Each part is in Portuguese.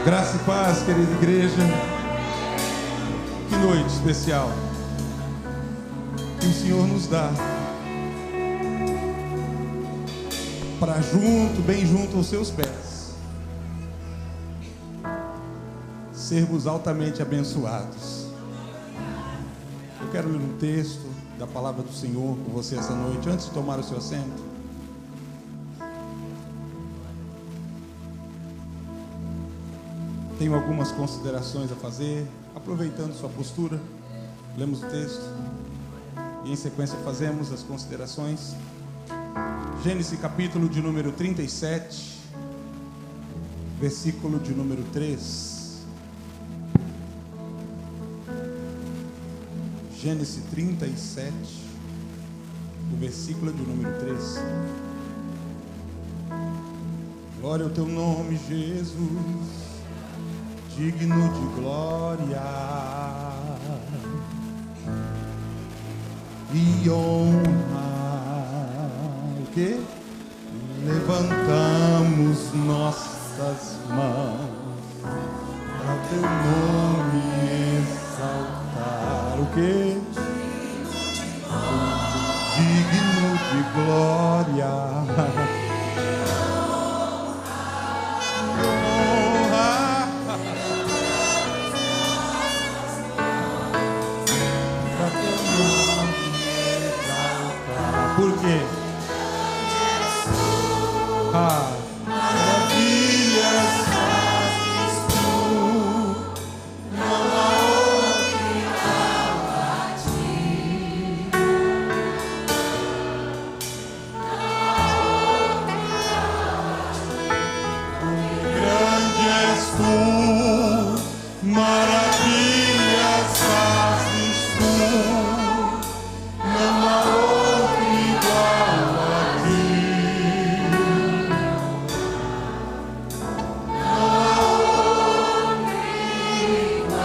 Graça e paz, querida igreja. Que noite especial que o Senhor nos dá para junto, bem junto aos seus pés, sermos altamente abençoados. Eu quero ler um texto da palavra do Senhor com você essa noite, antes de tomar o seu assento. Tenho algumas considerações a fazer, aproveitando sua postura. Lemos o texto e em sequência fazemos as considerações. Gênesis capítulo de número 37, versículo de número 3. Gênesis 37, o versículo de número 3. Glória ao teu nome, Jesus, digno de glória e honra. O que? Levantamos nossas mãos para o teu nome exaltar. O que? Digno de glória. Por quê? Maravilhas fazes tu, não há outro igual a ti. Grande és tu, maravilhas fazes tu, não há outro igual a ti. Não há outro igual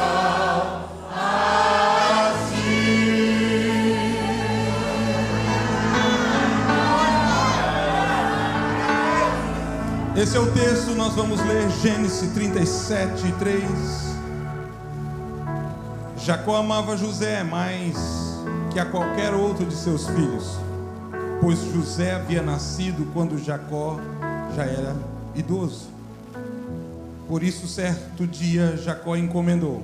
a ti. Esse é o texto, nós vamos ler Gênesis 37, 3. Jacó amava José mais que a qualquer outro de seus filhos, pois José havia nascido quando Jacó já era idoso. Por isso, certo dia, Jacó encomendou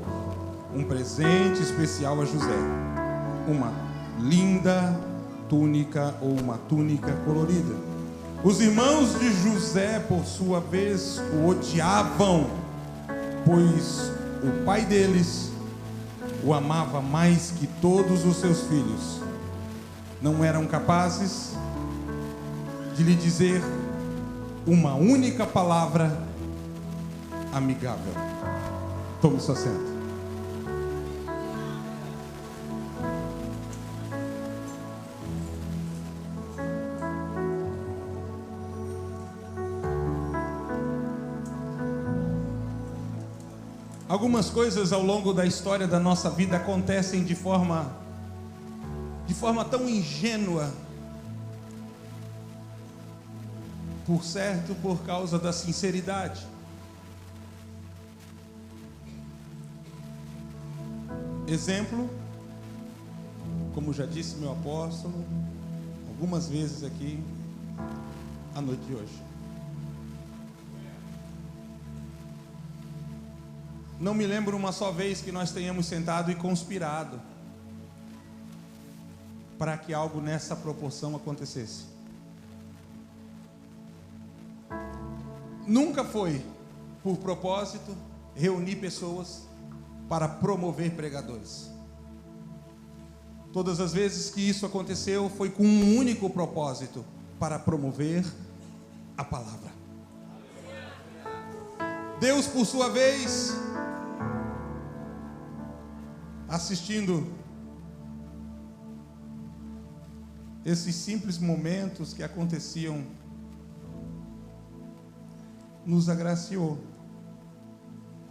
um presente especial a José, uma linda túnica ou uma túnica colorida. Os irmãos de José, por sua vez, o odiavam, pois o pai deles o amava mais que todos os seus filhos. Não eram capazes de lhe dizer uma única palavra amigável. Tome seu assento. Algumas coisas ao longo da história da nossa vida acontecem de forma tão ingênua, por causa da sinceridade. Exemplo, como já disse meu apóstolo algumas vezes aqui à noite de hoje. Não me lembro uma só vez que nós tenhamos sentado e conspirado para que algo nessa proporção acontecesse. Nunca foi por propósito reunir pessoas para promover pregadores. Todas as vezes que isso aconteceu foi com um único propósito: para promover a palavra. Deus, por sua vez, assistindo esses simples momentos que aconteciam, nos agraciou,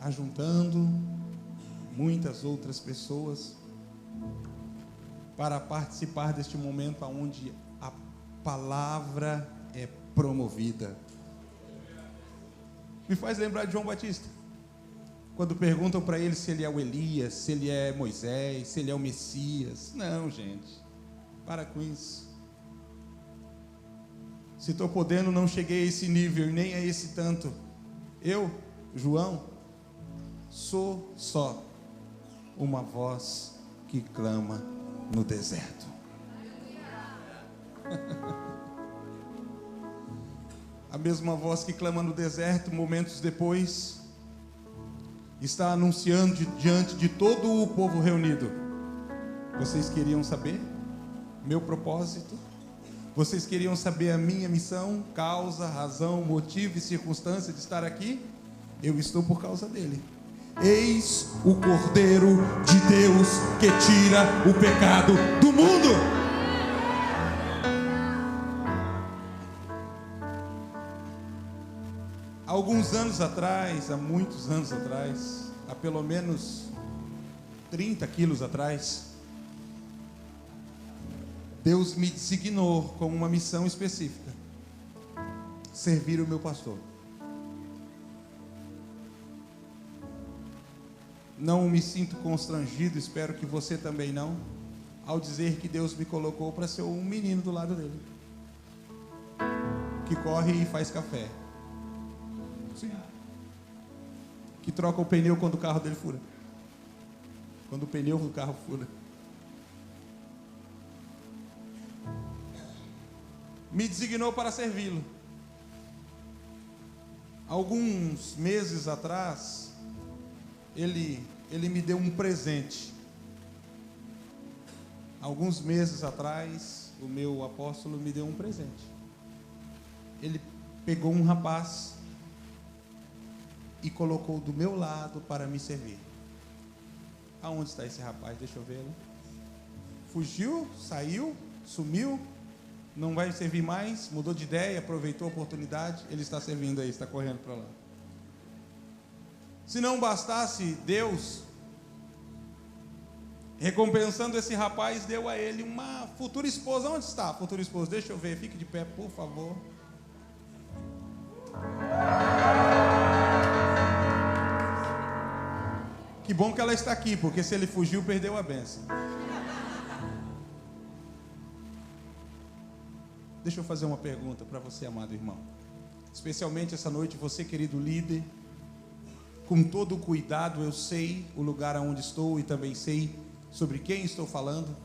ajuntando muitas outras pessoas para participar deste momento onde a palavra é promovida. Me faz lembrar de João Batista, quando perguntam para ele se ele é o Elias, se ele é Moisés, se ele é o Messias. Não, gente, para com isso. Se estou podendo, não cheguei a esse nível, nem a esse tanto. Eu, João, sou só uma voz que clama no deserto. A mesma voz que clama no deserto, momentos depois, está anunciando diante de todo o povo reunido: vocês queriam saber meu propósito? Vocês queriam saber a minha missão, causa, razão, motivo e circunstância de estar aqui? Eu estou por causa dele. Eis o Cordeiro de Deus que tira o pecado do mundo. Há alguns anos atrás, há muitos anos atrás, há pelo menos 30 quilos atrás, Deus me designou com uma missão específica: servir o meu pastor. Não me sinto constrangido, espero que você também não, ao dizer que Deus me colocou para ser um menino do lado dele, que corre e faz café. Sim. Que troca o pneu quando o carro dele fura. Quando o pneu do carro fura. Me designou para servi-lo. Alguns meses atrás, ele me deu um presente. Alguns meses atrás, o meu apóstolo me deu um presente. Ele pegou um rapaz e colocou do meu lado para me servir. Aonde está esse rapaz? Deixa eu ver. Fugiu, saiu, sumiu. Não vai servir mais, mudou de ideia, aproveitou a oportunidade. Ele está servindo aí, está correndo para lá. Se não bastasse, Deus, recompensando esse rapaz, deu a ele uma futura esposa. Onde está a futura esposa? Deixa eu ver, fique de pé, por favor. Que bom que ela está aqui, porque se ele fugiu, perdeu a bênção. Deixa eu fazer uma pergunta para você, amado irmão. Especialmente essa noite, você, querido líder, com todo o cuidado, eu sei o lugar onde estou e também sei sobre quem estou falando.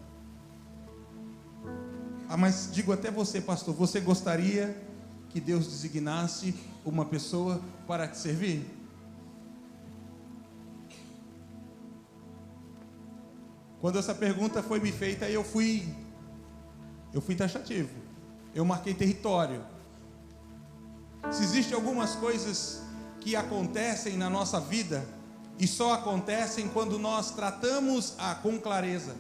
Mas digo até você, pastor, você gostaria que Deus designasse uma pessoa para te servir? Quando essa pergunta foi me feita, eu fui taxativo. Eu marquei território. Se existem algumas coisas que acontecem na nossa vida e só acontecem quando nós tratamos com clareza.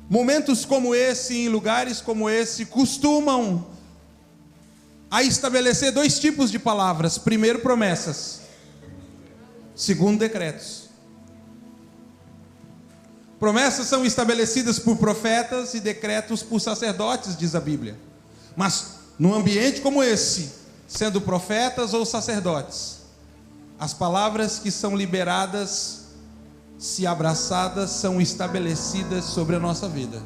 Momentos como esse, em lugares como esse, costumam a estabelecer dois tipos de palavras. Primeiro, promessas. Segundo, decretos. Promessas são estabelecidas por profetas e decretos por sacerdotes, diz a Bíblia. Mas num ambiente como esse, sendo profetas ou sacerdotes, as palavras que são liberadas, se abraçadas, são estabelecidas sobre a nossa vida.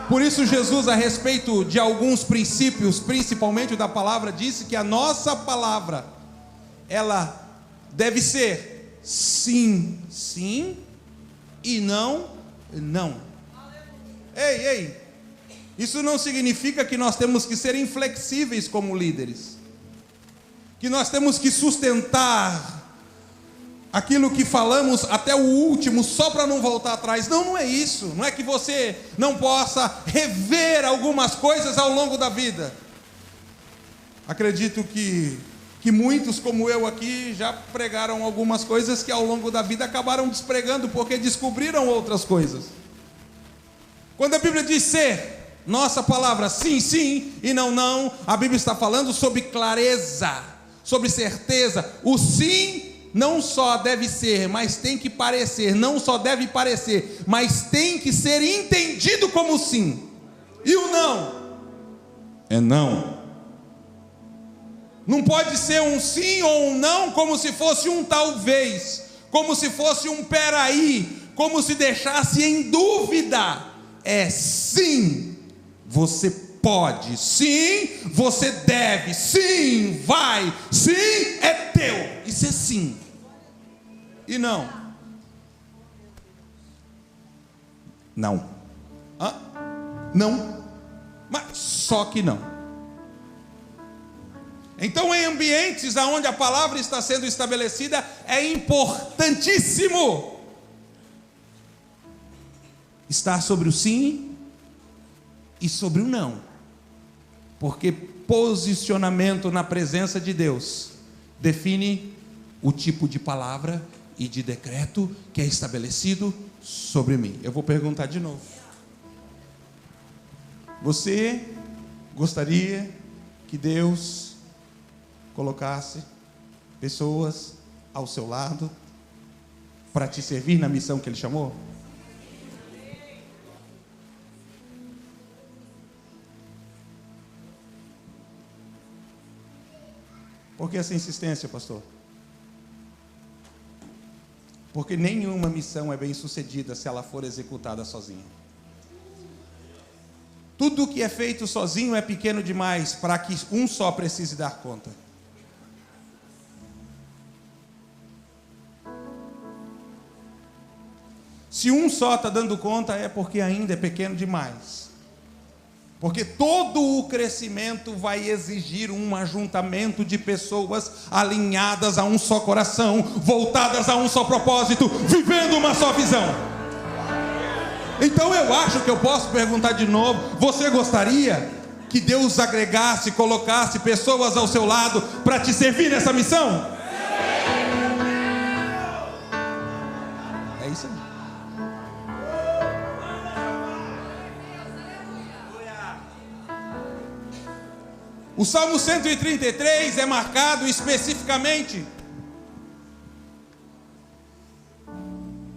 Por isso Jesus, a respeito de alguns princípios, principalmente da palavra, disse que a nossa palavra, ela deve ser sim, sim, e não, não. Ei, isso não significa que nós temos que ser inflexíveis como líderes, que nós temos que sustentar aquilo que falamos até o último, só para não voltar atrás. Não, não é isso. Não é que você não possa rever algumas coisas ao longo da vida. Acredito que que muitos como eu aqui já pregaram algumas coisas que ao longo da vida acabaram despregando porque descobriram outras coisas. Quando a Bíblia diz ser, nossa palavra sim, sim e não, não, a Bíblia está falando sobre clareza, sobre certeza. O sim não só deve ser, mas tem que parecer, não só deve parecer, mas tem que ser entendido como sim. E o não é não. Não pode ser um sim ou um não como se fosse um talvez, como se fosse um peraí, como se deixasse em dúvida. É sim, você pode, sim, você deve, sim, vai, sim, é teu. Isso é sim. E não? Não. Hã? Não. Mas só que não. Então, em ambientes onde a palavra está sendo estabelecida, é importantíssimo estar sobre o sim e sobre o não, porque posicionamento na presença de Deus define o tipo de palavra e de decreto que é estabelecido sobre mim. Eu vou perguntar de novo: você gostaria que Deus colocasse pessoas ao seu lado para te servir na missão que Ele chamou? Por que essa insistência, pastor? Porque nenhuma missão é bem sucedida se ela for executada sozinha. Tudo que é feito sozinho é pequeno demais para que um só precise dar conta. Se um só está dando conta, é porque ainda é pequeno demais. Porque todo o crescimento vai exigir um ajuntamento de pessoas alinhadas a um só coração, voltadas a um só propósito, vivendo uma só visão. Então eu acho que eu posso perguntar de novo: você gostaria que Deus agregasse, colocasse pessoas ao seu lado para te servir nessa missão? É isso aí. O Salmo 133 é marcado especificamente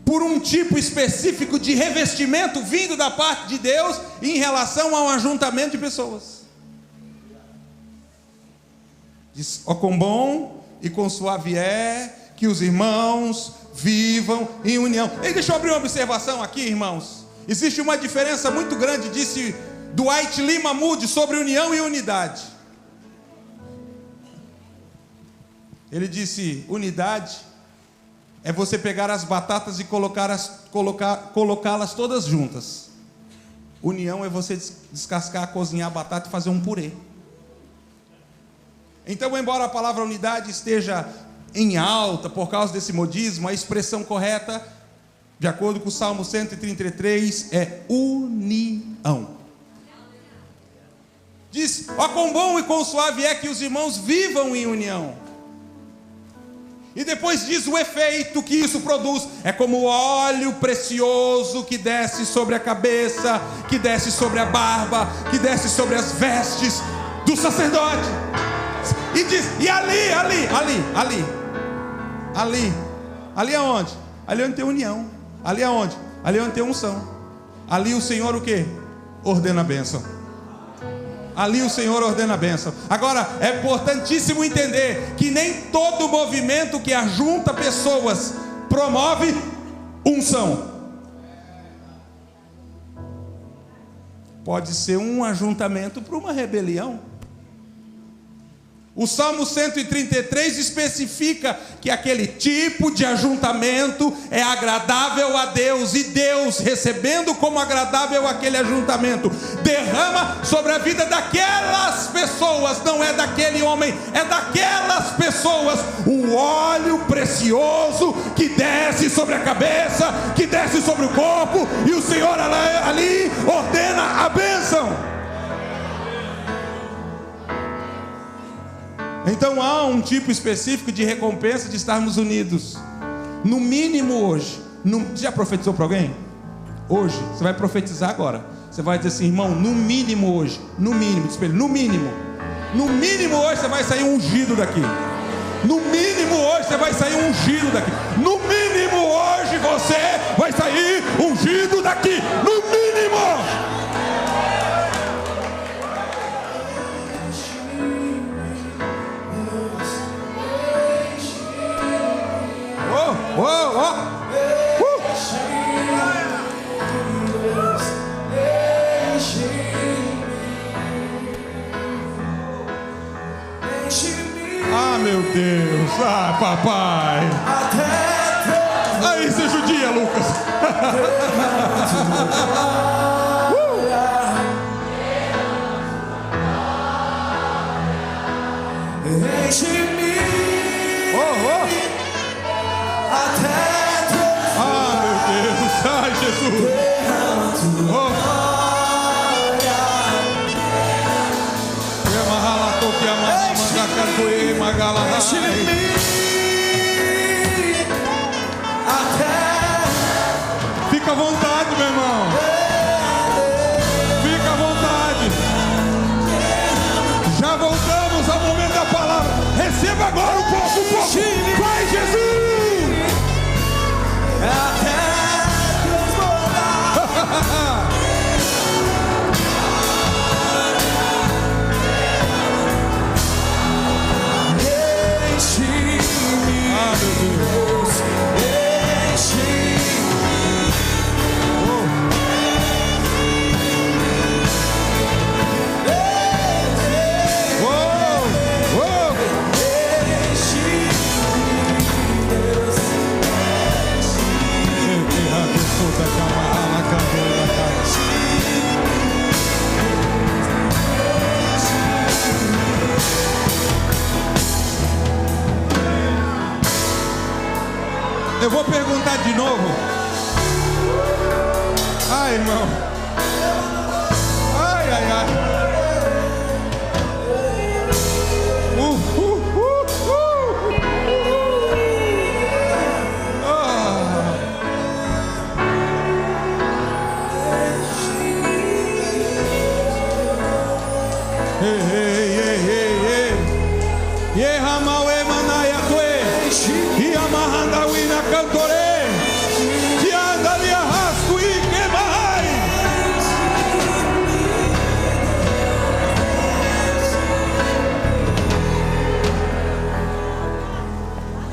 por um tipo específico de revestimento vindo da parte de Deus em relação ao ajuntamento de pessoas. Diz: ó, quão bom e quão suave é que os irmãos vivam em união. E deixa eu abrir uma observação aqui, irmãos. Existe uma diferença muito grande, disse Dwight Lima Moody, sobre união e unidade. Ele disse: unidade é você pegar as batatas e colocá-las todas juntas. União é você descascar, cozinhar a batata e fazer um purê. Então, embora a palavra unidade esteja em alta por causa desse modismo, a expressão correta, de acordo com o Salmo 133, é união. Diz: ó, quão bom e quão suave é que os irmãos vivam em união. E depois diz o efeito que isso produz: é como o óleo precioso que desce sobre a cabeça, que desce sobre a barba, que desce sobre as vestes do sacerdote. E diz: e ali aonde? Ali onde tem união. Ali aonde? Ali onde tem unção. Ali o Senhor o quê? Ordena a bênção. Ali o Senhor ordena a bênção. Agora, é importantíssimo entender que nem todo movimento que ajunta pessoas promove unção. Pode ser um ajuntamento para uma rebelião. O Salmo 133 especifica que aquele tipo de ajuntamento é agradável a Deus, e Deus, recebendo como agradável aquele ajuntamento, derrama sobre a vida daquelas pessoas, não é daquele homem, é daquelas pessoas, o óleo precioso que desce sobre a cabeça, que desce sobre o corpo, e o Senhor ali ordena a bênção. Então há um tipo específico de recompensa de estarmos unidos. No mínimo hoje. Já profetizou para alguém? Hoje, você vai profetizar agora. Você vai dizer assim, irmão, no mínimo hoje. No mínimo, diz para ele, no mínimo. No mínimo hoje você vai sair ungido daqui. No mínimo hoje você vai sair ungido daqui. No mínimo hoje você vai sair ungido daqui. No mínimo. Oh, oh, oh. Ah, meu Deus. Ah, papai. Aí você judia, Lucas. Ah, meu Deus. Ai, Jesus. Fica à vontade, meu irmão. Fica à vontade. Já voltamos ao momento da palavra. Receba agora um pouco, um pouco. Vai, Jesus. Até transbordar. Ah, meu Deus. Eu vou perguntar de novo. Ai, irmão. Ai, ai, ai.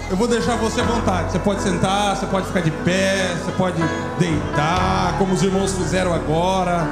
Eu vou deixar você à vontade. Você pode sentar, você pode ficar de pé, você pode deitar, como os irmãos fizeram agora.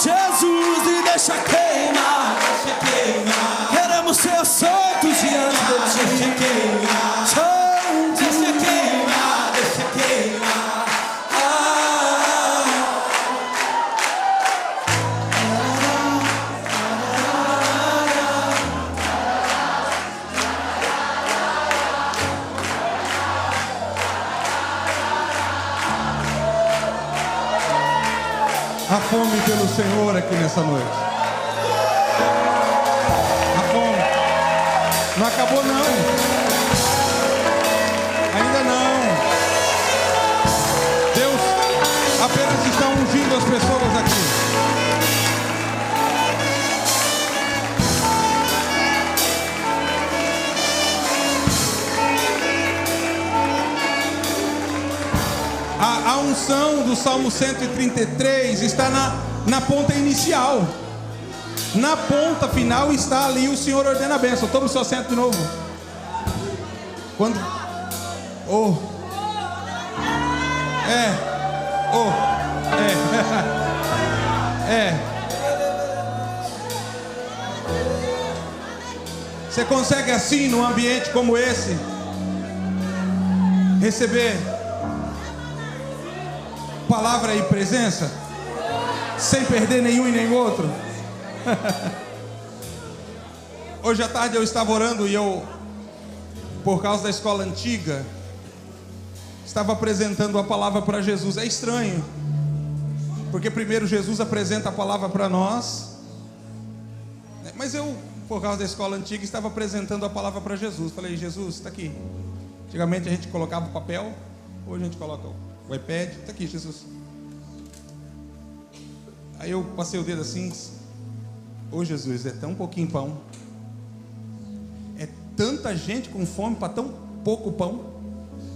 Jesus, e deixa queimar. Queremos ser santos diante de ti. Santos. Deixa queimar, deixa queimar. A fome pelo Senhor aqui nessa noite. A fome. Não acabou não. Ainda não. Deus apenas está ungindo as pessoas aqui. A unção do Salmo 133 está na ponta inicial. Na ponta final está ali o Senhor ordena a bênção. Toma o seu assento de novo. Quando... Oh. Você consegue assim, num ambiente como esse, receber palavra e presença, sem perder nenhum e nem outro? Hoje à tarde eu estava orando e eu, por causa da escola antiga, estava apresentando a palavra para Jesus. É estranho, porque primeiro Jesus apresenta a palavra para nós, mas eu, por causa da escola antiga, estava apresentando a palavra para Jesus. Falei: Jesus, está aqui. Antigamente a gente colocava o papel, hoje a gente coloca o iPad. Está aqui, Jesus. Aí eu passei o dedo assim: ô Jesus, é tão pouquinho pão, é tanta gente com fome para tão pouco pão.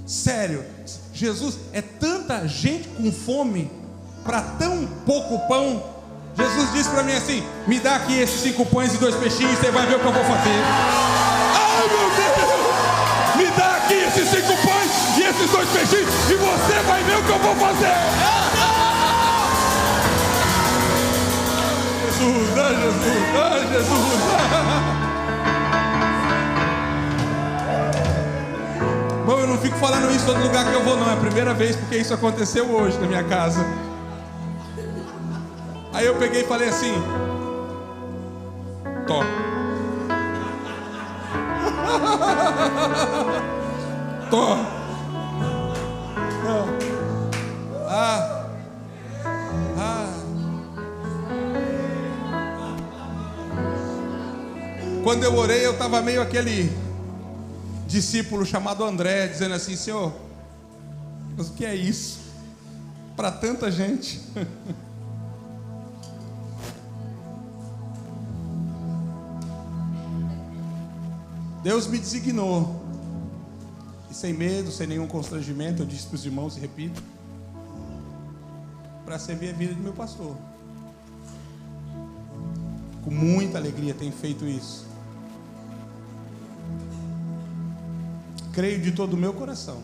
Sério, Jesus, é tanta gente com fome para tão pouco pão. Jesus disse para mim assim: me dá aqui esses 5 pães e 2 peixinhos, você vai ver o que eu vou fazer. Ai meu Deus, me dá aqui esses 5 pães e esses 2 peixinhos e você vai ver o que eu vou fazer. Jesus, ai Jesus, ai Jesus. Bom, eu não fico falando isso todo lugar que eu vou não, é a primeira vez, porque isso aconteceu hoje na minha casa. Aí eu peguei e falei assim: Tó. Tó. Quando eu orei, eu estava meio aquele discípulo chamado André, dizendo assim: Senhor, mas o que é isso? Para tanta gente. Deus me designou, e sem medo, sem nenhum constrangimento, eu disse para os irmãos e repito, para servir a vida de meu pastor. Com muita alegria tenho feito isso. Creio de todo o meu coração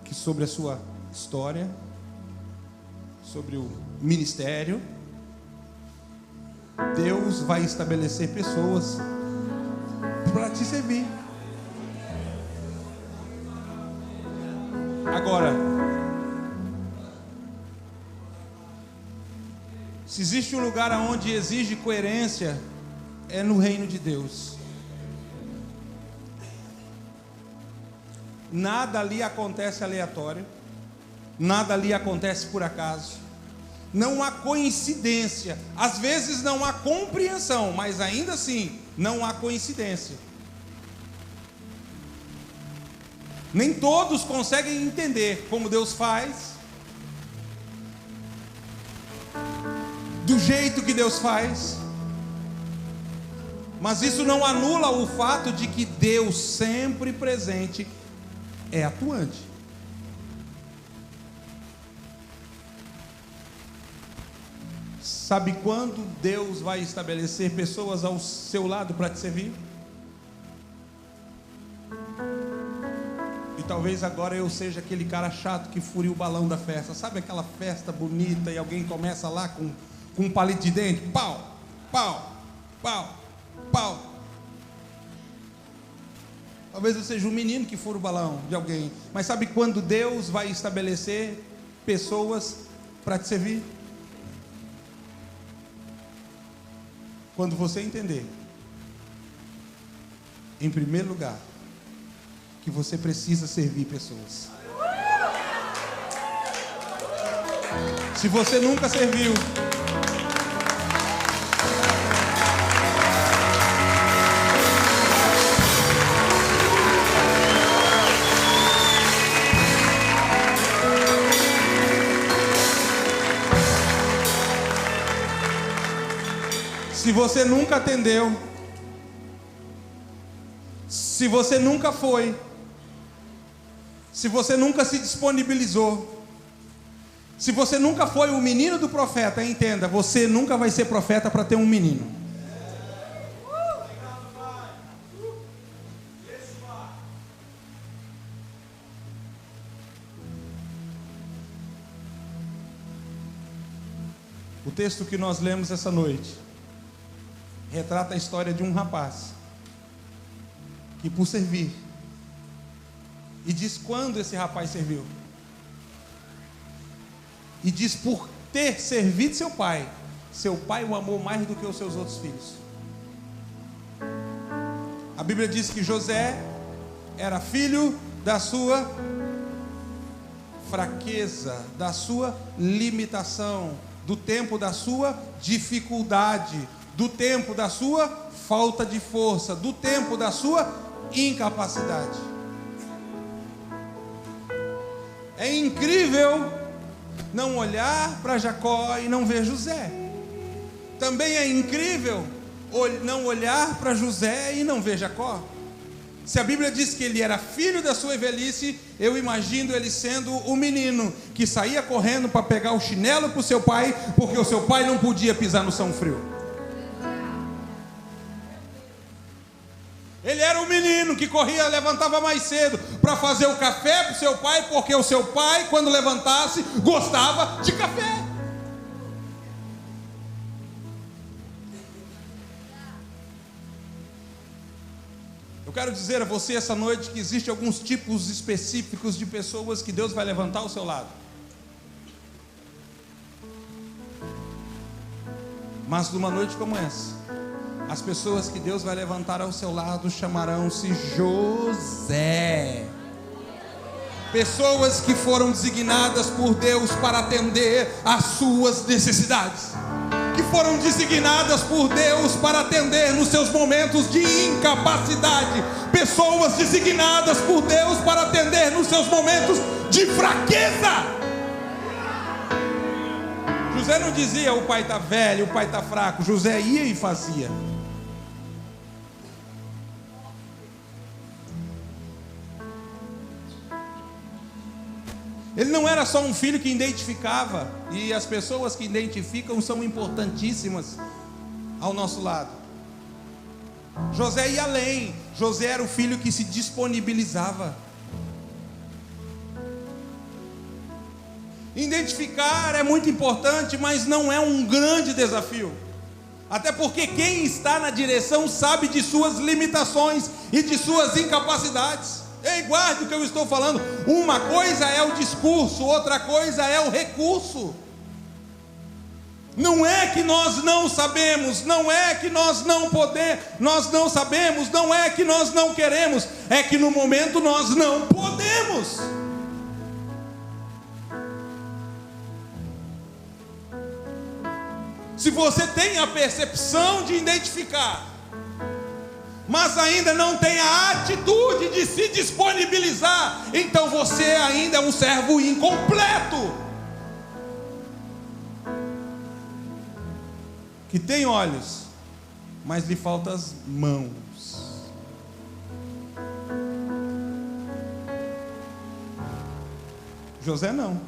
que sobre a sua história, sobre o ministério, Deus vai estabelecer pessoas para te servir. Agora, se existe um lugar onde exige coerência, é no reino de Deus. Nada ali acontece aleatório, nada ali acontece por acaso, não há coincidência. Às vezes não há compreensão, mas ainda assim não há coincidência. Nem todos conseguem entender como Deus faz, do jeito que Deus faz, mas isso não anula o fato de que Deus, sempre presente, é atuante. Sabe quando Deus vai estabelecer pessoas ao seu lado para te servir? E talvez agora eu seja aquele cara chato que fure o balão da festa. Sabe aquela festa bonita e alguém começa lá com com um palito de dente, pau, pau, pau, pau. Talvez você seja um menino que fura o balão de alguém, mas sabe quando Deus vai estabelecer pessoas para te servir? Quando você entender, em primeiro lugar, que você precisa servir pessoas. Se você nunca serviu, se você nunca atendeu, se você nunca foi, se você nunca se disponibilizou, se você nunca foi o menino do profeta, entenda, você nunca vai ser profeta para ter um menino. O texto que nós lemos essa noite retrata a história de um rapaz que, por servir, e diz quando esse rapaz serviu, e diz por ter servido seu pai o amou mais do que os seus outros filhos. A Bíblia diz que José era filho da sua fraqueza, da sua limitação, do tempo da sua dificuldade, do tempo da sua falta de força, do tempo da sua incapacidade. É incrível não olhar para Jacó e não ver José. Também é incrível não olhar para José e não ver Jacó. Se a Bíblia diz que ele era filho da sua velhice, eu imagino ele sendo o menino que saía correndo para pegar o chinelo para o seu pai, porque o seu pai não podia pisar no chão frio. Ele era o menino que corria, levantava mais cedo para fazer o café para o seu pai, porque o seu pai, quando levantasse, gostava de café. Eu quero dizer a você essa noite que existem alguns tipos específicos de pessoas que Deus vai levantar ao seu lado. Mas numa noite como essa, as pessoas que Deus vai levantar ao seu lado chamarão-se José. Pessoas que foram designadas por Deus para atender às suas necessidades, que foram designadas por Deus para atender nos seus momentos de incapacidade, pessoas designadas por Deus para atender nos seus momentos de fraqueza. José não dizia o pai está velho, o pai está fraco. José ia e fazia. Ele não era só um filho que identificava, e as pessoas que identificam são importantíssimas ao nosso lado. José ia além. José era o filho que se disponibilizava. Identificar é muito importante, mas não é um grande desafio. Até porque quem está na direção sabe de suas limitações e de suas incapacidades. Ei, guarde o que eu estou falando. Uma coisa é o discurso, outra coisa é o recurso. Não é que nós não sabemos, não é que nós não podemos, nós não sabemos, não é que nós não queremos, é que no momento nós não podemos. Se você tem a percepção de identificar, mas ainda não tem a atitude de se disponibilizar, então você ainda é um servo incompleto, que tem olhos, mas lhe faltam as mãos. José não.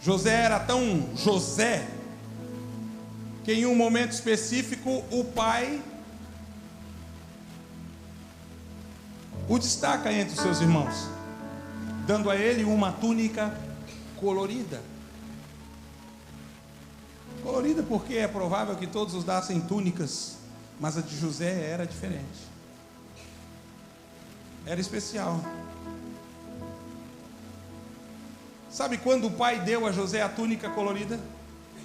José era tão José que em um momento específico o pai o destaca entre os seus irmãos, dando a ele uma túnica colorida. Colorida porque é provável que todos usassem túnicas, mas a de José era diferente. Era especial. Sabe quando o pai deu a José a túnica colorida?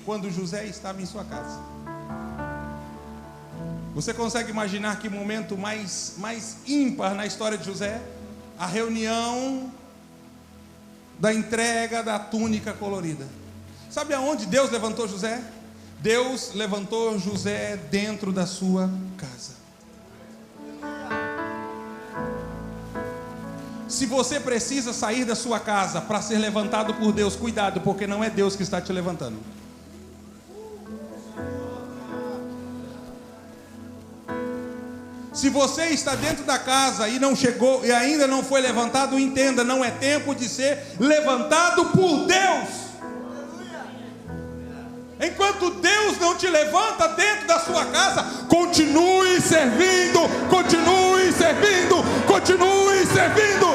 Quando José estava em sua casa. Você consegue imaginar que momento mais ímpar na história de José? A reunião da entrega da túnica colorida. Sabe aonde Deus levantou José? Deus levantou José dentro da sua casa. Se você precisa sair da sua casa para ser levantado por Deus, cuidado, porque não é Deus que está te levantando. Se você está dentro da casa e não chegou e ainda não foi levantado, entenda, não é tempo de ser levantado por Deus. Enquanto Deus não te levanta dentro da sua casa, continue servindo, continue servindo, continue servindo.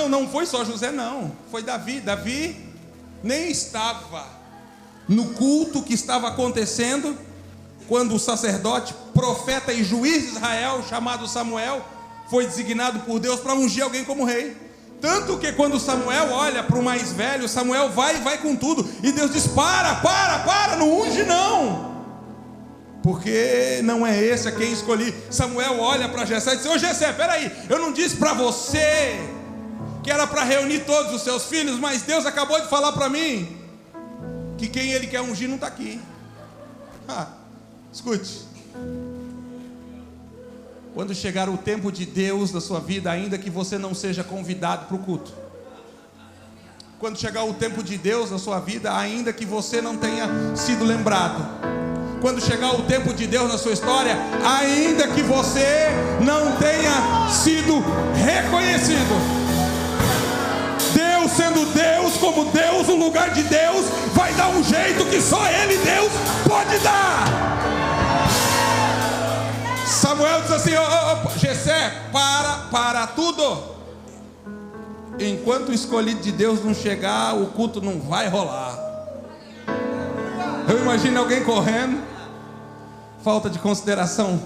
Não foi só José, não. Foi Davi. Davi nem estava no culto que estava acontecendo quando o sacerdote, profeta e juiz de Israel, chamado Samuel, foi designado por Deus para ungir alguém como rei. Tanto que quando Samuel olha para o mais velho, Samuel vai com tudo. E Deus diz: para, não unge não, porque não é esse a quem escolhi. Samuel olha para Jessé e diz: ô Jessé, peraí, eu não disse para você que era para reunir todos os seus filhos, mas Deus acabou de falar para mim que quem Ele quer ungir não está aqui. Escute, quando chegar o tempo de Deus na sua vida, ainda que você não seja convidado para o culto, quando chegar o tempo de Deus na sua vida, ainda que você não tenha sido lembrado, quando chegar o tempo de Deus na sua história, ainda que você não tenha sido reconhecido, Deus sendo Deus, como Deus, no lugar de Deus, vai dar um jeito que só Ele, Deus, pode dar. Samuel diz assim: Jessé, para tudo. Enquanto o escolhido de Deus não chegar, o culto não vai rolar. Eu imagino alguém correndo, falta de consideração.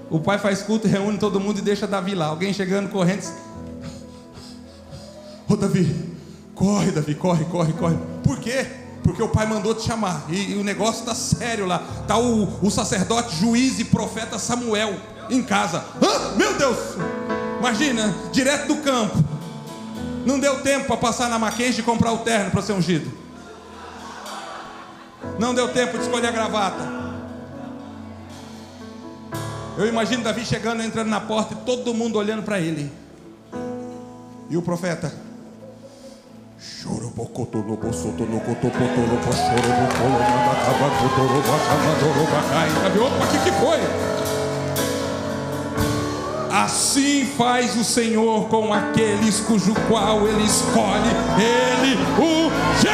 O pai faz culto, reúne todo mundo e deixa Davi lá. Alguém chegando correndo, ô Davi, corre. Por quê? Porque o pai mandou te chamar. E o negócio está sério lá. Está o sacerdote, juiz e profeta Samuel em casa. Meu Deus! Imagina, direto do campo. Não deu tempo para passar na Mackenzie e comprar o terno para ser ungido. Não deu tempo de escolher a gravata. Eu imagino Davi chegando, entrando na porta e todo mundo olhando para ele. E o profeta: opa, que foi? Assim faz o Senhor com aqueles cujo qual Ele escolhe, Ele unge.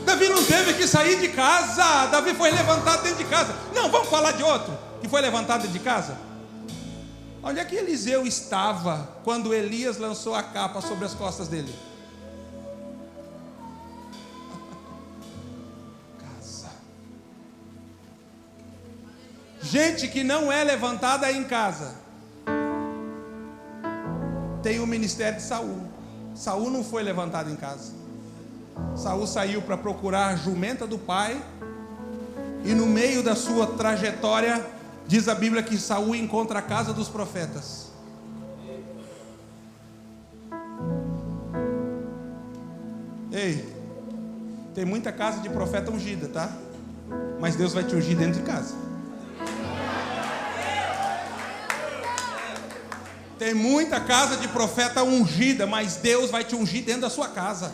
Davi não teve que sair de casa. Davi foi levantado dentro de casa. Não, vamos falar de outro que foi levantado dentro de casa. Onde é que Eliseu estava quando Elias lançou a capa sobre as costas dele? Casa. Gente que não é levantada em casa tem o ministério de Saul. Saul não foi levantado em casa. Saul saiu para procurar a jumenta do pai, e no meio da sua trajetória, diz a Bíblia que Saul encontra a casa dos profetas. Ei, tem muita casa de profeta ungida, tá? Mas Deus vai te ungir dentro de casa. Tem muita casa de profeta ungida, mas Deus vai te ungir dentro da sua casa.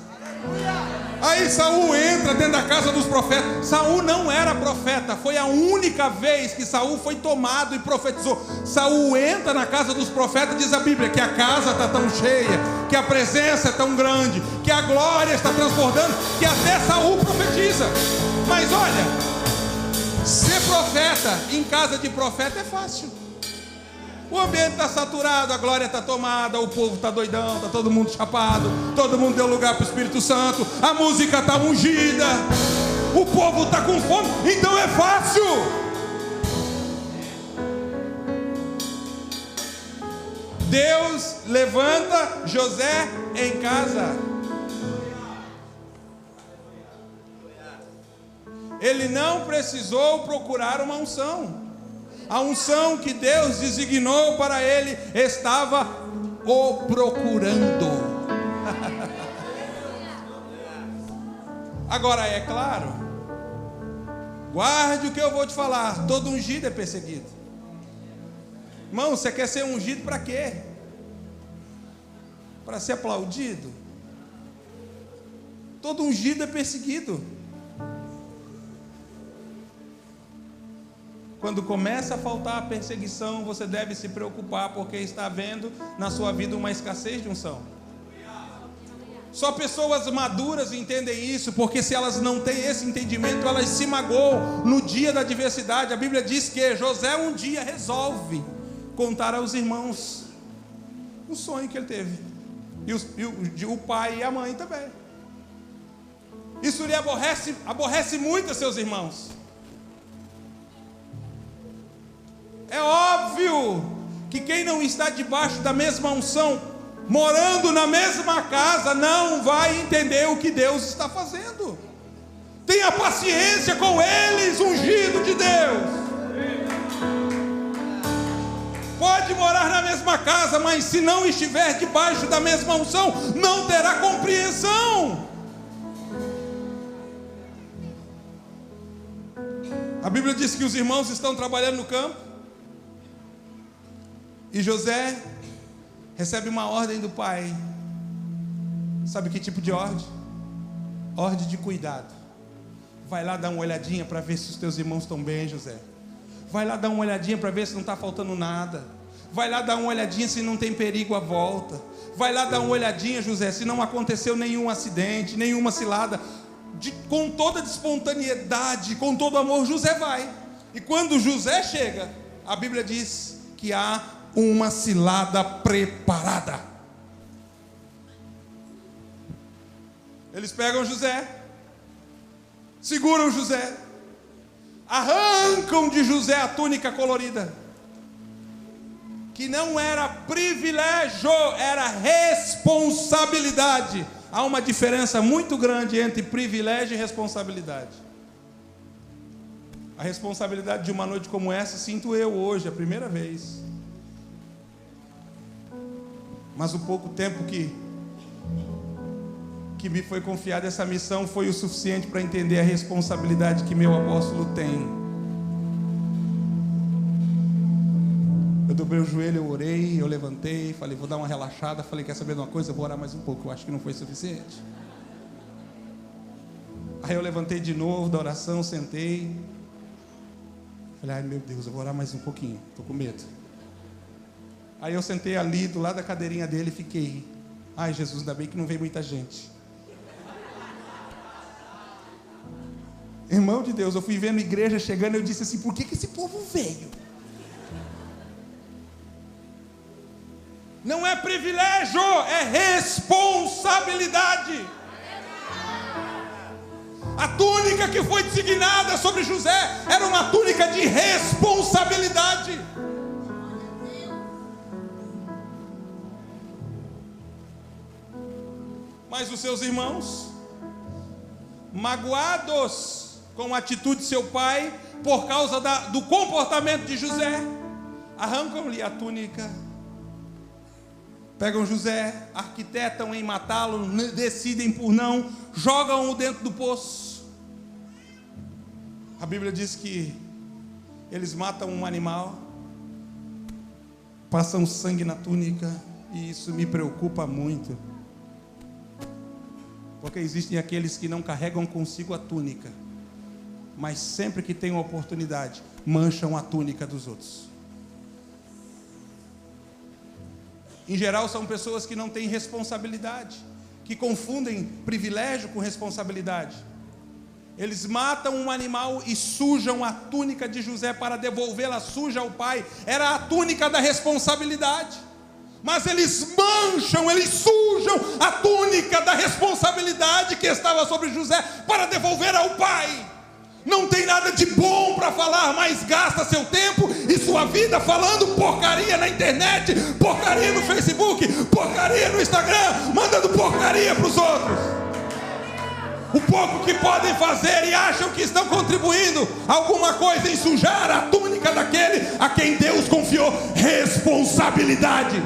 Aí Saul entra dentro da casa dos profetas. Saul não era profeta. Foi a única vez que Saul foi tomado e profetizou. Saul entra na casa dos profetas. Diz a Bíblia que a casa está tão cheia, que a presença é tão grande, que a glória está transbordando, que até Saul profetiza. Mas olha, ser profeta em casa de profeta é fácil. O ambiente está saturado, a glória está tomada, o povo está doidão, está todo mundo chapado, todo mundo deu lugar para o Espírito Santo, a música está ungida, o povo está com fome, então é fácil. Deus levanta José em casa. Ele não precisou procurar uma unção. A unção que Deus designou para ele estava o procurando. Agora é claro, guarde o que eu vou te falar, todo ungido é perseguido. Irmão, você quer ser ungido para quê? Para ser aplaudido? Todo ungido é perseguido. Quando começa a faltar a perseguição, você deve se preocupar, porque está havendo na sua vida uma escassez de unção. Só pessoas maduras entendem isso, porque se elas não têm esse entendimento, elas se magoam no dia da adversidade. A Bíblia diz que José um dia resolve contar aos irmãos o sonho que ele teve, e o pai e a mãe também. Isso lhe aborrece muito a seus irmãos. É óbvio que quem não está debaixo da mesma unção, morando na mesma casa, não vai entender o que Deus está fazendo. Tenha paciência com eles, ungido de Deus. Pode morar na mesma casa, mas se não estiver debaixo da mesma unção, não terá compreensão. A Bíblia diz que os irmãos estão trabalhando no campo, e José recebe uma ordem do pai. Sabe que tipo de ordem? Ordem de cuidado. Vai lá dar uma olhadinha para ver se os teus irmãos estão bem, José. Vai lá dar uma olhadinha para ver se não está faltando nada. Vai lá dar uma olhadinha se não tem perigo à volta. Vai lá dar uma olhadinha, José, se não aconteceu nenhum acidente, nenhuma cilada. Com toda a espontaneidade, com todo amor, José vai. E quando José chega, a Bíblia diz que há uma cilada preparada. Eles pegam José, seguram José, arrancam de José a túnica colorida, que não era privilégio, era responsabilidade. Há uma diferença muito grande entre privilégio e responsabilidade. A responsabilidade de uma noite como essa sinto eu hoje, a primeira vez. Mas o pouco tempo que me foi confiada essa missão foi o suficiente para entender a responsabilidade que meu apóstolo tem. Eu dobrei o joelho, eu orei, eu levantei, falei, vou dar uma relaxada, falei, quer saber de uma coisa? Eu vou orar mais um pouco, eu acho que não foi suficiente. Aí eu levantei de novo da oração, sentei, falei, ai meu Deus, eu vou orar mais um pouquinho, estou com medo. Aí eu sentei ali do lado da cadeirinha dele e fiquei, ai Jesus, ainda bem que não veio muita gente. Irmão de Deus, eu fui vendo a igreja chegando e eu disse assim, por que esse povo veio? Não é privilégio, é responsabilidade. A túnica que foi designada sobre José era uma túnica de responsabilidade. Mas os seus irmãos, magoados com a atitude de seu pai, por causa do comportamento de José, arrancam-lhe a túnica, pegam José, arquitetam em matá-lo, decidem por não, jogam-o dentro do poço. A Bíblia diz que eles matam um animal, passam sangue na túnica, e isso me preocupa muito. Porque existem aqueles que não carregam consigo a túnica, mas sempre que têm uma oportunidade, mancham a túnica dos outros. Em geral, são pessoas que não têm responsabilidade, que confundem privilégio com responsabilidade. Eles matam um animal e sujam a túnica de José para devolvê-la suja ao pai. Era a túnica da responsabilidade. Mas eles mancham, eles sujam a túnica da responsabilidade que estava sobre José para devolver ao pai. Não tem nada de bom para falar, mas gasta seu tempo e sua vida falando porcaria na internet, porcaria no Facebook, porcaria no Instagram, mandando porcaria para os outros. O pouco que podem fazer e acham que estão contribuindo alguma coisa em sujar a túnica daquele a quem Deus confiou responsabilidade.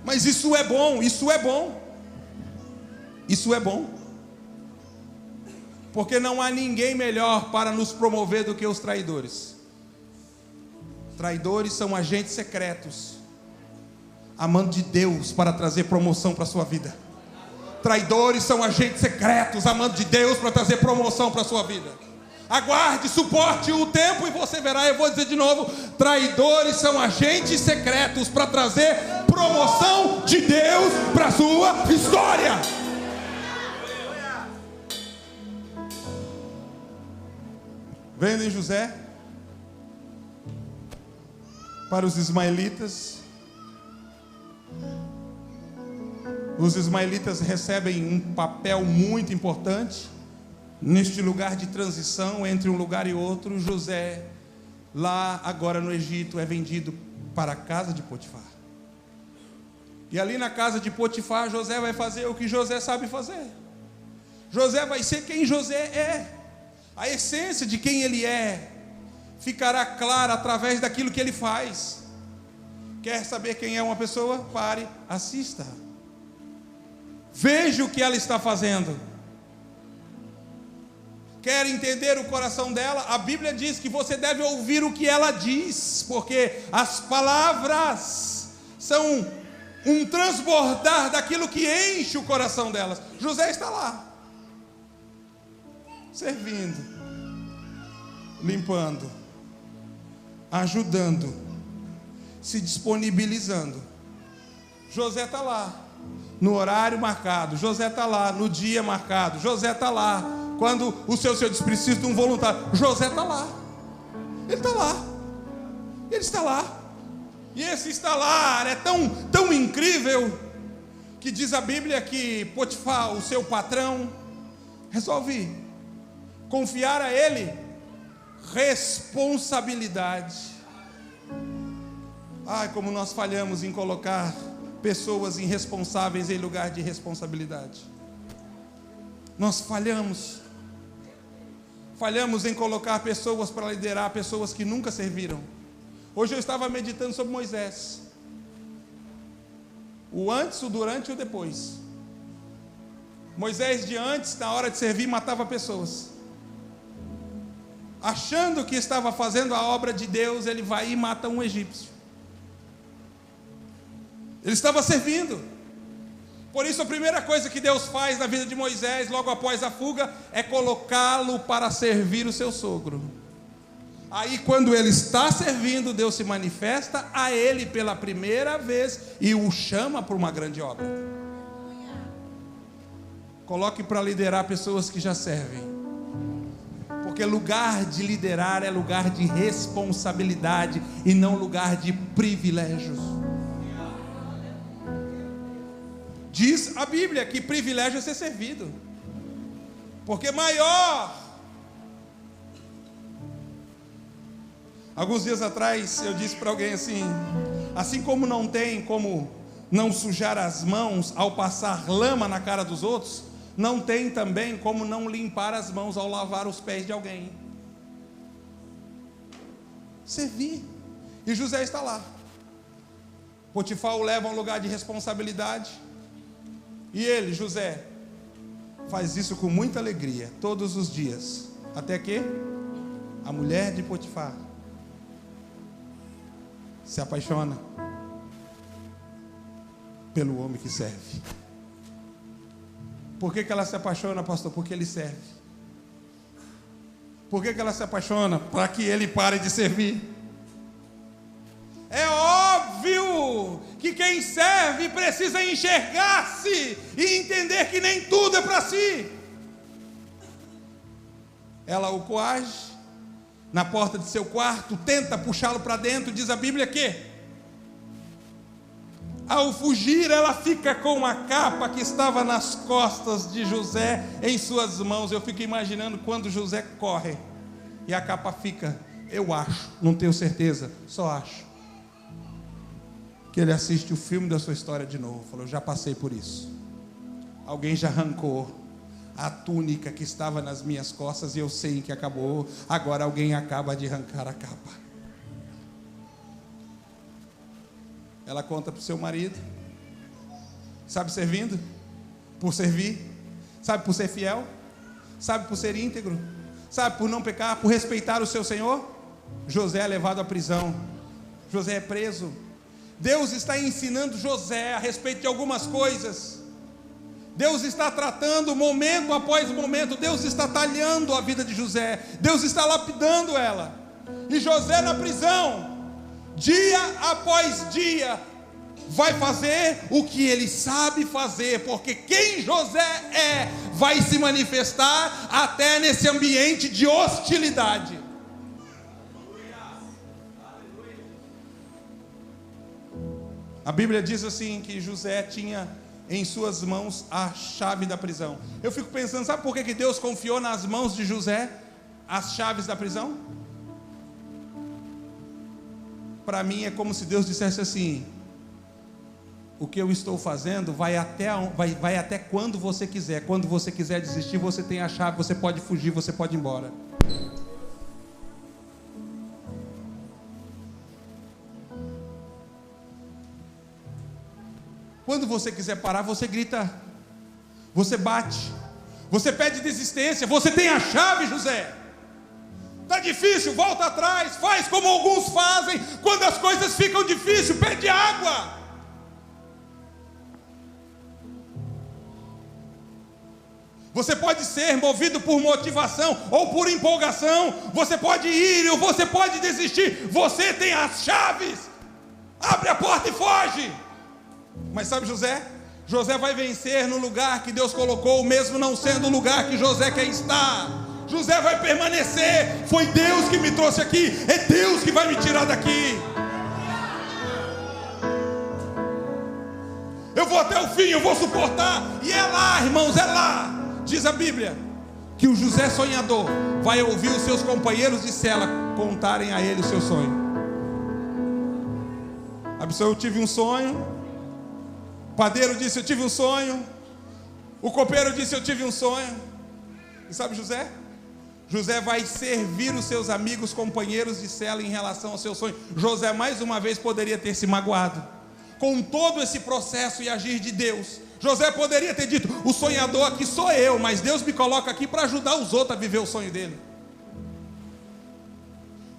Mas isso é bom, isso é bom. Isso é bom. Porque não há ninguém melhor para nos promover do que os traidores. Traidores são agentes secretos, amando de Deus para trazer promoção para a sua vida. Traidores são agentes secretos, amando de Deus para trazer promoção para a sua vida. Aguarde, suporte o tempo e você verá. Eu vou dizer de novo: traidores são agentes secretos para trazer promoção de Deus para a sua história. Vendem José para os ismaelitas. Os ismaelitas recebem um papel muito importante neste lugar de transição entre um lugar e outro. José, lá agora no Egito, é vendido para a casa de Potifar. E ali na casa de Potifar, José vai fazer o que José sabe fazer. José vai ser quem José é. A essência de quem ele é ficará clara através daquilo que ele faz. Quer saber quem é uma pessoa? Pare, assista. Veja o que ela está fazendo. Quer entender o coração dela? A Bíblia diz que você deve ouvir o que ela diz, porque as palavras são um transbordar daquilo que enche o coração delas. José está lá, servindo, limpando, ajudando, se disponibilizando. José está lá no horário marcado, José está lá no dia marcado, José está lá quando o seu diz: preciso de um voluntário. José está lá, ele está lá, ele está lá. E esse estar é tão incrível que diz a Bíblia que Potifar, o seu patrão, resolve confiar a ele responsabilidade. Ai, como nós falhamos em colocar pessoas irresponsáveis em lugar de responsabilidade. Nós falhamos em colocar pessoas para liderar, pessoas que nunca serviram. Hoje eu estava meditando sobre Moisés, o antes, o durante e o depois. Moisés de antes, na hora de servir, matava pessoas. Achando que estava fazendo a obra de Deus, ele vai e mata um egípcio. Ele estava servindo. Por isso a primeira coisa que Deus faz na vida de Moisés, logo após a fuga, é colocá-lo para servir o seu sogro. Aí quando ele está servindo, Deus se manifesta a ele pela primeira vez e o chama para uma grande obra. Coloque para liderar pessoas que já servem. Porque lugar de liderar é lugar de responsabilidade e não lugar de privilégios. Diz a Bíblia que privilégio é ser servido. Porque maior. Alguns dias atrás eu disse para alguém assim como não tem como não sujar as mãos ao passar lama na cara dos outros, não tem também como não limpar as mãos ao lavar os pés de alguém. Servir. E José está lá. Potifar o leva a um lugar de responsabilidade. E ele, José, faz isso com muita alegria, todos os dias. Até que a mulher de Potifar se apaixona pelo homem que serve. Por que ela se apaixona, pastor? Porque ele serve. Por que ela se apaixona? Para que ele pare de servir. É óbvio que quem serve precisa enxergar-se e entender que nem tudo tudo é para si. Ela o coage na porta de seu quarto, tenta puxá-lo para dentro. Diz a Bíblia que, ao fugir, ela fica com uma capa que estava nas costas de José em suas mãos. Eu fico imaginando quando José corre e a capa fica, eu acho, não tenho certeza, só acho, que ele assiste o filme da sua história de novo. Falou, já passei por isso. Alguém já arrancou a túnica que estava nas minhas costas e eu sei que acabou. Agora alguém acaba de arrancar a capa. Ela conta para o seu marido. Sabe servindo? Por servir. Sabe por ser fiel? Sabe por ser íntegro? Sabe por não pecar? Por respeitar o seu Senhor? José é levado à prisão. José é preso. Deus está ensinando José a respeito de algumas coisas. Deus está tratando momento após momento. Deus está talhando a vida de José. Deus está lapidando ela. E José na prisão, dia após dia, vai fazer o que ele sabe fazer, porque quem José é, vai se manifestar até nesse ambiente de hostilidade. A Bíblia diz assim, que José tinha em suas mãos a chave da prisão. Eu fico pensando, sabe por que Deus confiou nas mãos de José as chaves da prisão? Para mim é como se Deus dissesse assim, o que eu estou fazendo vai até quando você quiser. Quando você quiser desistir, você tem a chave, você pode fugir, você pode ir embora. Quando você quiser parar, você grita, você bate, você pede desistência, você tem a chave, José. Está difícil, volta atrás, faz como alguns fazem, quando as coisas ficam difíceis, pede água. Você pode ser movido por motivação ou por empolgação, você pode ir ou você pode desistir, você tem as chaves, abre a porta e foge. Mas sabe José? José vai vencer no lugar que Deus colocou, mesmo não sendo o lugar que José quer estar. José vai permanecer. Foi Deus que me trouxe aqui, é Deus que vai me tirar daqui. Eu vou até o fim, eu vou suportar. E é lá, irmãos, é lá. Diz a Bíblia que o José sonhador vai ouvir os seus companheiros de cela contarem a ele o seu sonho. A pessoa, eu tive um sonho. O padeiro disse, eu tive um sonho. O copeiro disse, eu tive um sonho. E sabe José? José vai servir os seus amigos, companheiros de cela em relação ao seu sonho. José mais uma vez poderia ter se magoado com todo esse processo e agir de Deus. José poderia ter dito, o sonhador aqui sou eu, mas Deus me coloca aqui para ajudar os outros a viver o sonho dele.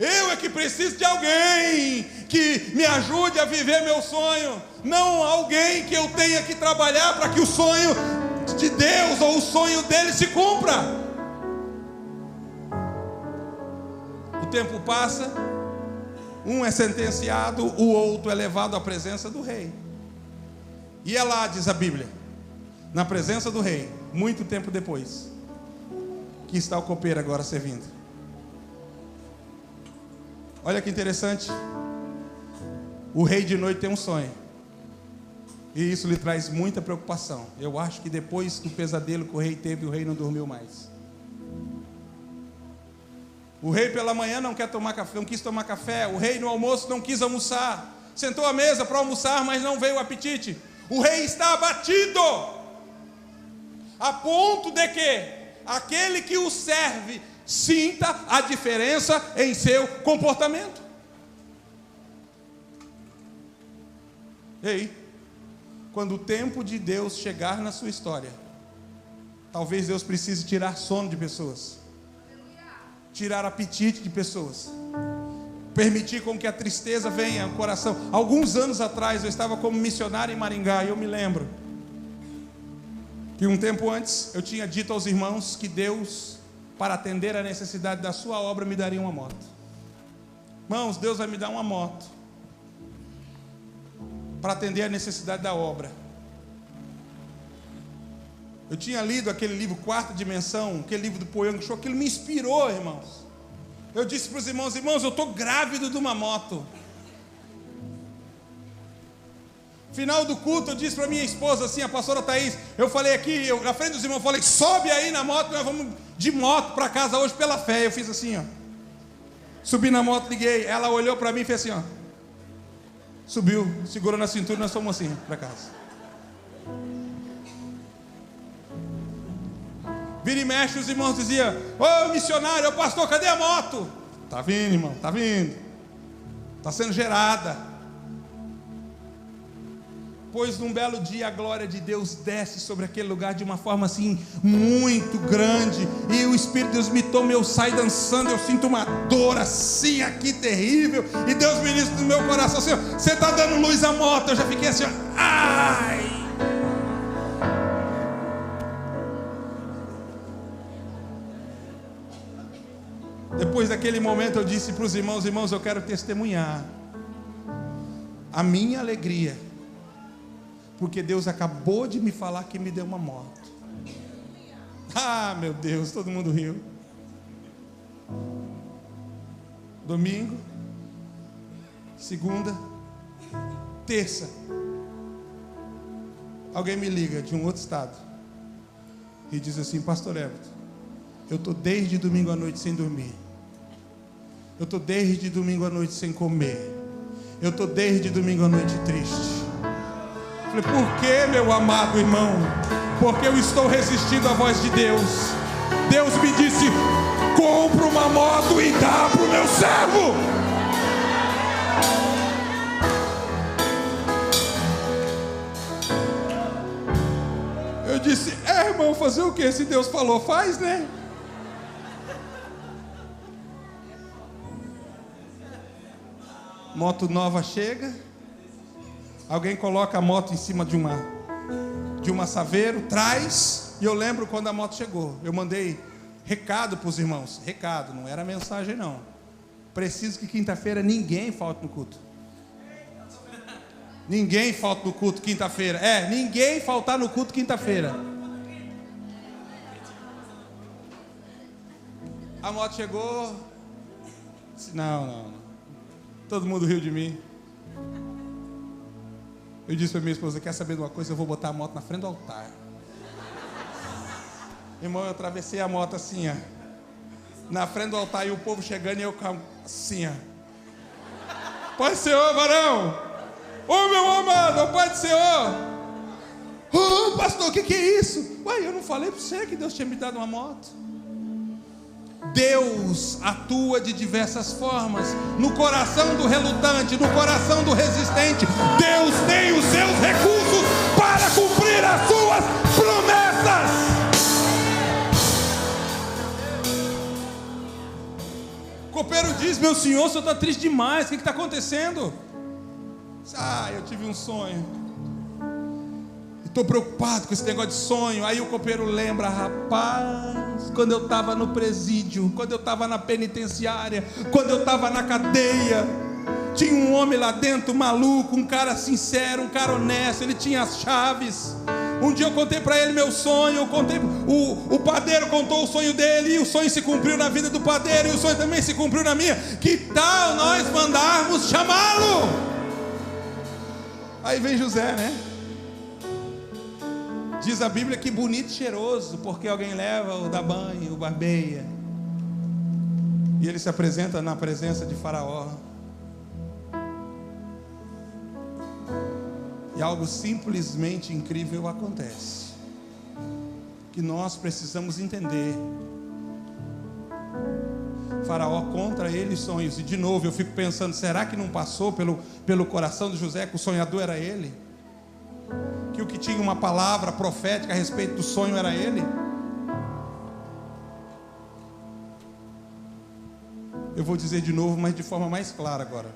Eu é que preciso de alguém que me ajude a viver meu sonho, não alguém que eu tenha que trabalhar para que o sonho de Deus ou o sonho dele se cumpra. O tempo passa, um é sentenciado, o outro é levado à presença do rei. E é lá, diz a Bíblia, na presença do rei, muito tempo depois, que está o copeiro agora servindo. Olha que interessante. O rei de noite tem um sonho, e isso lhe traz muita preocupação. Eu acho que depois do pesadelo que o rei teve, o rei não dormiu mais. O rei pela manhã não quer tomar café, não quis tomar café. O rei no almoço não quis almoçar. Sentou à mesa para almoçar, mas não veio o apetite. O rei está abatido, a ponto de que aquele que o serve sinta a diferença em seu comportamento. Ei, quando o tempo de Deus chegar na sua história, talvez Deus precise tirar sono de pessoas, tirar apetite de pessoas, permitir com que a tristeza venha ao coração. Alguns anos atrás eu estava como missionário em Maringá, e eu me lembro que um tempo antes eu tinha dito aos irmãos que Deus, para atender a necessidade da sua obra, me daria uma moto. Irmãos, Deus vai me dar uma moto para atender a necessidade da obra. Eu tinha lido aquele livro Quarta Dimensão, aquele livro do Paul Young Cho, aquilo me inspirou, irmãos. Eu disse para os irmãos, eu estou grávido de uma moto. Final do culto, eu disse para minha esposa assim, a pastora Thaís, eu falei aqui, na frente dos irmãos, eu falei, sobe aí na moto, nós vamos de moto para casa hoje pela fé. Eu fiz assim, ó. Subi na moto, liguei, ela olhou para mim e fez assim, ó. Subiu, segurou na cintura e nós fomos assim para casa. Vira e mexe, os irmãos diziam, ô missionário, ô pastor, cadê a moto? Tá vindo, irmão, tá vindo. Tá sendo gerada. Pois num belo dia a glória de Deus desce sobre aquele lugar de uma forma assim muito grande, e o Espírito de Deus me toma, eu saio dançando, eu sinto uma dor assim aqui terrível, e Deus ministra no meu coração assim, você está dando luz à moto. Eu já fiquei assim, ai! Depois daquele momento eu disse para os irmãos, eu quero testemunhar a minha alegria, porque Deus acabou de me falar que me deu uma moto. Ah, meu Deus, todo mundo riu. Domingo, segunda, terça, alguém me liga de um outro estado e diz assim, pastor Everton, eu estou desde domingo à noite sem dormir. Eu estou desde domingo à noite sem comer. Eu estou desde domingo à noite triste. Falei, por que, meu amado irmão? Porque eu estou resistindo à voz de Deus. Deus me disse, compra uma moto e dá para o meu servo. Eu disse, irmão, fazer o que? Se Deus falou, faz, né? Moto nova chega, alguém coloca a moto em cima de uma saveiro, traz, e eu lembro quando a moto chegou, eu mandei recado para os irmãos, recado, não era mensagem não, preciso que quinta-feira ninguém falte no culto, ninguém falta no culto quinta-feira, ninguém faltar no culto quinta-feira. A moto chegou, disse, não. Todo mundo riu de mim. Eu disse para minha esposa, quer saber de uma coisa? Eu vou botar a moto na frente do altar. Irmão, eu atravessei a moto assim, ó, na frente do altar, e o povo chegando, e eu assim, ó. Pai do Senhor, varão. Ô meu amado, Pai do Senhor. Ô pastor, o que é isso? Ué, eu não falei para você que Deus tinha me dado uma moto? Deus atua de diversas formas, no coração do relutante, no coração do resistente. Deus tem os seus recursos para cumprir as suas promessas. O copeiro diz, meu senhor, o senhor está triste demais, o que está acontecendo? Eu tive um sonho, estou preocupado com esse negócio de sonho. Aí o copeiro lembra, rapaz, quando eu estava no presídio, quando eu estava na penitenciária, quando eu estava na cadeia, tinha um homem lá dentro, maluco, um cara sincero, um cara honesto, ele tinha as chaves. Um dia eu contei para ele meu sonho, o padeiro contou o sonho dele, e o sonho se cumpriu na vida do padeiro, e o sonho também se cumpriu na minha. Que tal nós mandarmos chamá-lo? Aí vem José, né? Diz a Bíblia que bonito e cheiroso, porque alguém leva, o dá banho, o barbeia, e ele se apresenta na presença de Faraó. E algo simplesmente incrível acontece, que nós precisamos entender. Faraó conta ele sonhos, e de novo eu fico pensando, será que não passou pelo coração de José que o sonhador era ele? Que o que tinha uma palavra profética a respeito do sonho era ele? Eu vou dizer de novo, mas de forma mais clara agora.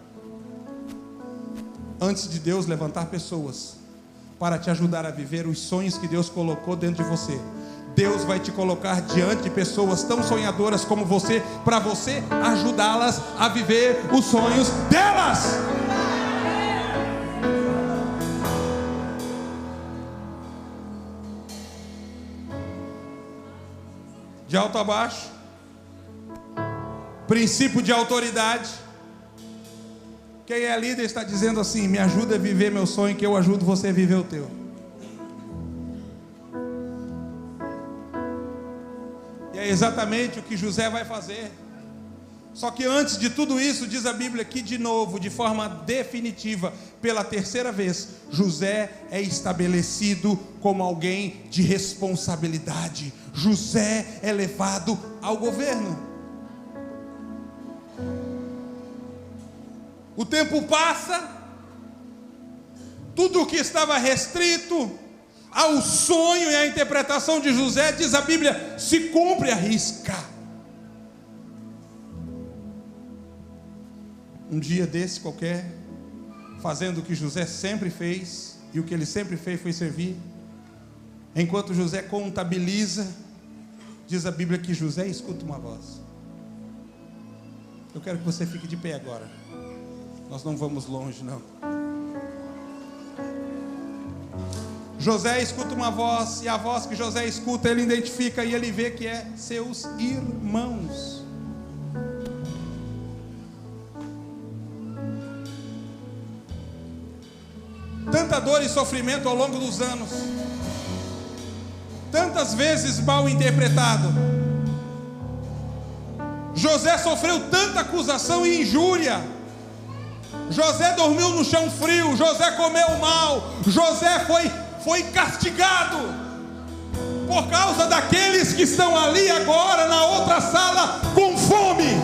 Antes de Deus levantar pessoas para te ajudar a viver os sonhos que Deus colocou dentro de você, Deus vai te colocar diante de pessoas tão sonhadoras como você, para você ajudá-las a viver os sonhos delas. de alto a baixo, princípio de autoridade. Quem é líder está dizendo assim: me ajuda a viver meu sonho, que eu ajudo você a viver o teu. E é exatamente o que José vai fazer. Só que antes de tudo isso, diz a Bíblia que de novo, de forma definitiva, pela terceira vez, José é estabelecido como alguém de responsabilidade. José é levado ao governo. O tempo passa, tudo o que estava restrito ao sonho e à interpretação de José, diz a Bíblia, se cumpre à risca. Um dia desse qualquer, fazendo o que José sempre fez, e o que ele sempre fez foi servir. Enquanto José contabiliza, diz a Bíblia que José escuta uma voz. Eu quero que você fique de pé agora. Nós não vamos longe, não. José escuta uma voz, e a voz que José escuta, ele identifica e ele vê que é seus irmãos. Tanta dor e sofrimento ao longo dos anos, tantas vezes mal interpretado. José sofreu tanta acusação e injúria. José dormiu no chão frio, José comeu mal, José foi castigado por causa daqueles que estão ali agora na outra sala com fome.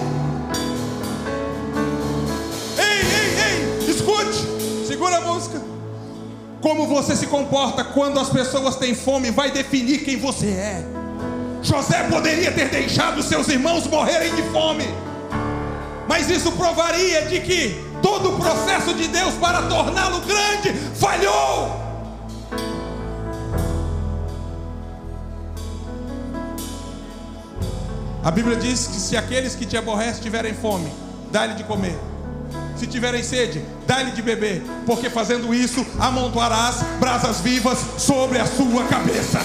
Ei, escute, segura a música. Como você se comporta quando as pessoas têm fome vai definir quem você é. José poderia ter deixado seus irmãos morrerem de fome, mas isso provaria de que todo o processo de Deus para torná-lo grande falhou. A Bíblia diz que se aqueles que te aborrecem tiverem fome, dá-lhe de comer. Se tiverem sede, dá-lhe de beber, porque fazendo isso, amontoarás brasas vivas sobre a sua cabeça.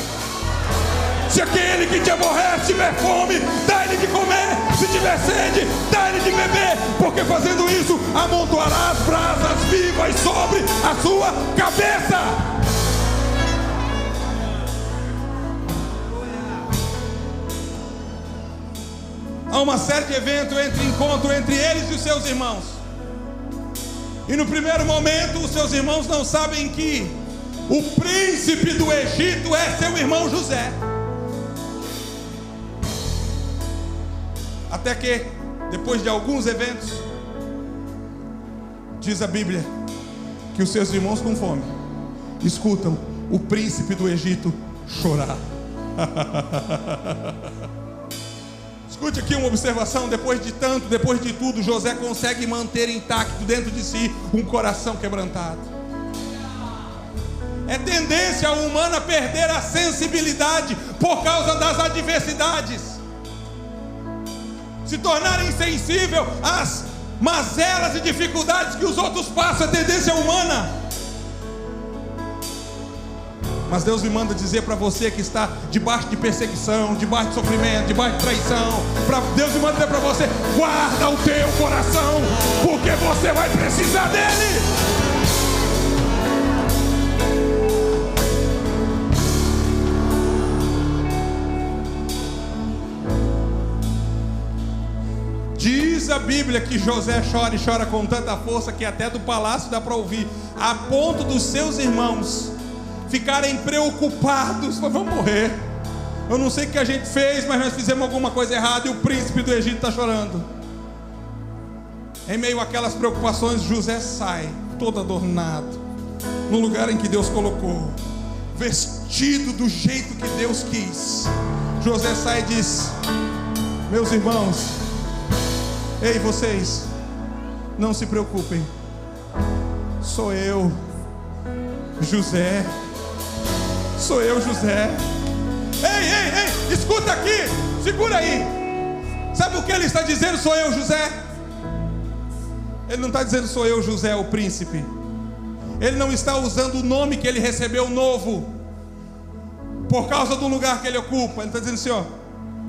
Se aquele que te aborrece tiver fome, dá-lhe de comer. Se tiver sede, dá-lhe de beber, porque fazendo isso, amontoarás brasas vivas sobre a sua cabeça. Há uma série de eventos encontro entre eles e os seus irmãos. E no primeiro momento, os seus irmãos não sabem que o príncipe do Egito é seu irmão José. Até que, depois de alguns eventos, diz a Bíblia que os seus irmãos com fome escutam o príncipe do Egito chorar. Escute aqui uma observação: depois de tanto, depois de tudo, José consegue manter intacto dentro de si um coração quebrantado. É tendência humana perder a sensibilidade por causa das adversidades, se tornar insensível às mazelas e dificuldades que os outros passam. É tendência humana. Mas Deus me manda dizer para você que está debaixo de perseguição, debaixo de sofrimento, debaixo de traição, Deus me manda dizer para você: guarda o teu coração, porque você vai precisar dele. Diz a Bíblia que José chora, e chora com tanta força que até do palácio dá para ouvir, a ponto dos seus irmãos ficarem preocupados. Vamos morrer, eu não sei o que a gente fez, mas nós fizemos alguma coisa errada, e o príncipe do Egito está chorando. Em meio àquelas preocupações, José sai todo adornado no lugar em que Deus colocou, vestido do jeito que Deus quis. José sai e diz: meus irmãos, ei, vocês, não se preocupem, sou eu, José. Sou eu, José. Ei, escuta aqui, segura aí. Sabe o que ele está dizendo? Sou eu, José. Ele não está dizendo sou eu, José, o príncipe. Ele não está usando o nome que ele recebeu novo por causa do lugar que ele ocupa. Ele está dizendo assim, ó: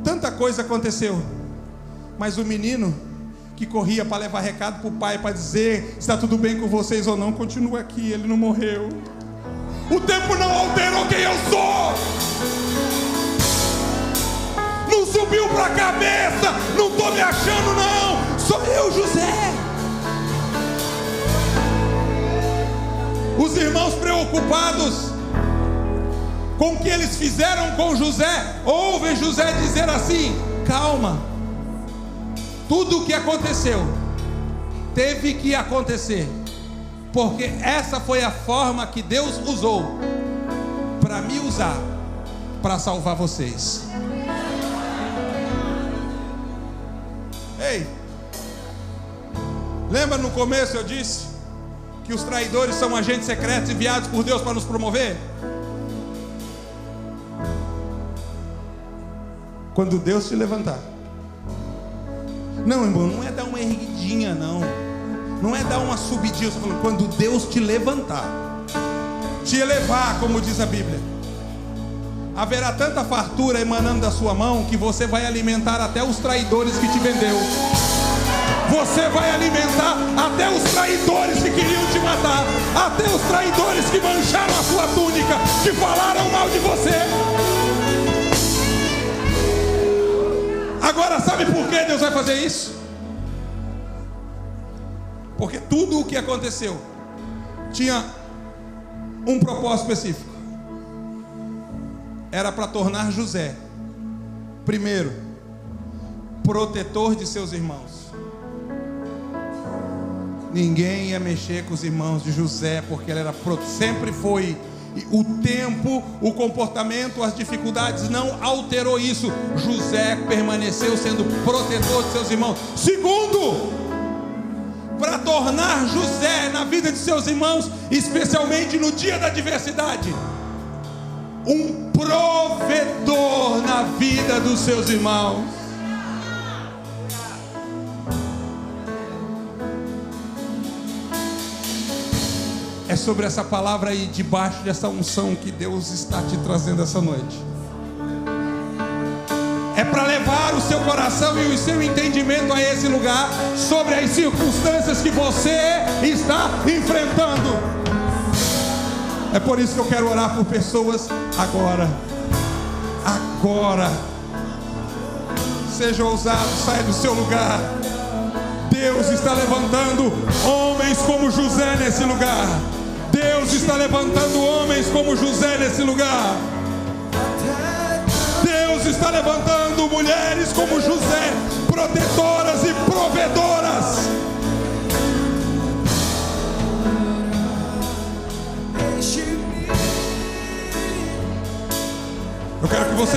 Tanta coisa aconteceu, mas o menino que corria para levar recado para o pai, para dizer se está tudo bem com vocês ou não, continua aqui, ele não morreu. O tempo não alterou quem eu sou. Não subiu para a cabeça, não estou me achando não, sou eu, José. Os irmãos preocupados com o que eles fizeram com José, ouvem José dizer assim: calma, tudo o que aconteceu teve que acontecer, porque essa foi a forma que Deus usou para me usar, para salvar vocês. Ei, lembra no começo eu disse que os traidores são agentes secretos enviados por Deus para nos promover? Quando Deus te levantar, não, irmão, não é dar uma erguidinha, não é dar uma subidinha, eu estou falando, quando Deus te levantar, te elevar, como diz a Bíblia, haverá tanta fartura emanando da sua mão que você vai alimentar até os traidores que te vendeu. Você vai alimentar até os traidores que queriam te matar, até os traidores que mancharam a sua túnica, que falaram mal de você. Agora, sabe por que Deus vai fazer isso? Porque tudo o que aconteceu tinha um propósito específico. Era para tornar José, primeiro, protetor de seus irmãos. Ninguém ia mexer com os irmãos de José, porque ele era sempre foi. O tempo, o comportamento, as dificuldades não alterou isso. José permaneceu sendo protetor de seus irmãos. Segundo, para tornar José na vida de seus irmãos, especialmente no dia da adversidade, um provedor na vida dos seus irmãos. É sobre essa palavra aí, debaixo dessa unção, que Deus está te trazendo essa noite. É para levar o seu coração e o seu entendimento a esse lugar, sobre as circunstâncias que você está enfrentando. É por isso que eu quero orar por pessoas agora. Agora. Seja ousado, saia do seu lugar. Deus está levantando homens como José nesse lugar. Deus está levantando homens como José nesse lugar. Deus está levantando mulheres como José, protetoras e provedoras. Eu quero que você